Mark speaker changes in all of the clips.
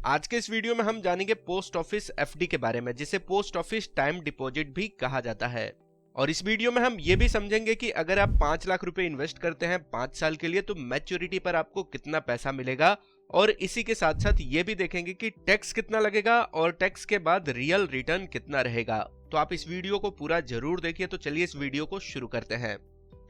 Speaker 1: आज के इस वीडियो में हम जानेंगे पोस्ट ऑफिस एफडी के बारे में, जिसे पोस्ट ऑफिस टाइम डिपॉजिट भी कहा जाता है। और इस वीडियो में हम ये भी समझेंगे कि अगर आप 5 लाख रुपए इन्वेस्ट करते हैं 5 साल के लिए तो मैच्योरिटी पर आपको कितना पैसा मिलेगा, और इसी के साथ साथ ये भी देखेंगे कि टैक्स कितना लगेगा और टैक्स के बाद रियल रिटर्न कितना रहेगा। तो आप इस वीडियो को पूरा जरूर देखिए। तो चलिए इस वीडियो को शुरू करते हैं।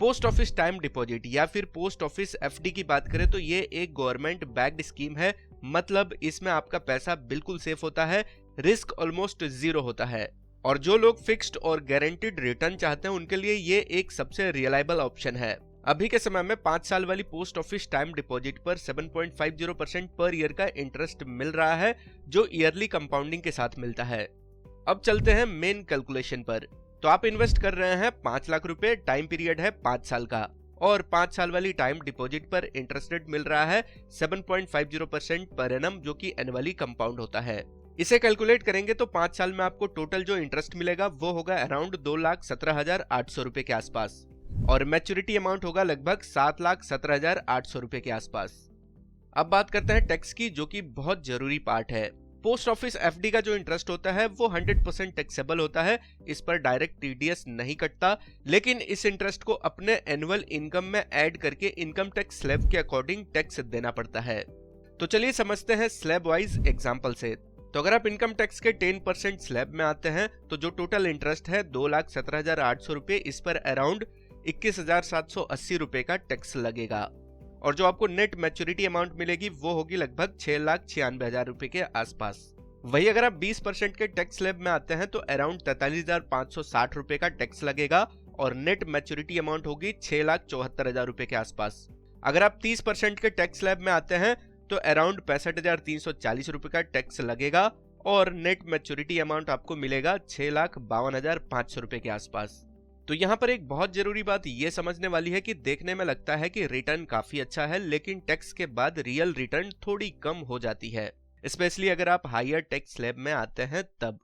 Speaker 1: पोस्ट ऑफिस टाइम डिपॉजिट या फिर पोस्ट ऑफिस एफडी की बात करें तो ये एक गवर्नमेंट बैक्ड स्कीम है। मतलब इसमें आपका पैसा बिल्कुल सेफ होता है, रिस्क ऑलमोस्ट जीरो होता है, और जो लोग फिक्स्ड और गारंटीड रिटर्न चाहते हैं उनके लिए ये एक सबसे रिलायबल ऑप्शन है। अभी के समय में 5 साल वाली पोस्ट ऑफिस टाइम डिपॉजिट पर 7.50% पर ईयर का इंटरेस्ट मिल रहा है, जो ईयरली कंपाउंडिंग के साथ मिलता है। अब चलते हैं मेन कैलकुलेशन पर। तो आप इन्वेस्ट कर रहे हैं 5 लाख रुपए, टाइम पीरियड है 5 साल का, और 5 साल वाली टाइम डिपॉजिट पर इंटरेस्ट रेट मिल रहा है 7.50% पर एनम, जो कि एनुअली कंपाउंड होता है। इसे कैलकुलेट करेंगे तो 5 साल में आपको टोटल जो इंटरेस्ट मिलेगा वो होगा अराउंड 2,17,800 रुपए के आसपास, और मैच्योरिटी अमाउंट होगा लगभग 7,17,800 रुपए के आसपास। अब बात करते हैं टैक्स की, जो कि बहुत जरूरी पार्ट है। पोस्ट ऑफिस एफडी का जो इंटरेस्ट होता है वो 100% टैक्सेबल होता है। इस पर डायरेक्ट टीडीएस नहीं कटता, लेकिन इस इंटरेस्ट को अपने एनुअल इनकम में ऐड करके इनकम टैक्स स्लैब के अकॉर्डिंग टैक्स देना पड़ता है। तो चलिए समझते हैं स्लैब वाइज एग्जांपल से। तो अगर आप इनकम टैक्स के 10% स्लैब में आते हैं तो जो टोटल इंटरेस्ट है 2,17,800 रुपए, इस पर अराउंड 21,780 रुपए का टैक्स लगेगा, और जो आपको नेट मैच्योरिटी अमाउंट मिलेगी वो होगी लगभग 6,96,000 रुपए के आसपास। वही अगर आप 20% के टैक्स स्लैब में आते हैं तो अराउंड 43,560 रुपए का टैक्स लगेगा, और नेट मैच्योरिटी अमाउंट होगी 6,74,000 रुपए के आसपास। अगर आप 30% के टैक्स स्लैब में आते हैं तो अराउंड 65,340 रुपए का टैक्स लगेगा, और नेट मैच्योरिटी अमाउंट आपको मिलेगा 6,52,500 रुपए के आसपास। तो यहाँ पर एक बहुत जरूरी बात ये समझने वाली है कि देखने में लगता है कि रिटर्न काफी अच्छा है, लेकिन टैक्स के बाद रियल रिटर्न थोड़ी कम हो जाती है, स्पेशली अगर आप हायर टैक्स स्लैब में आते हैं तब।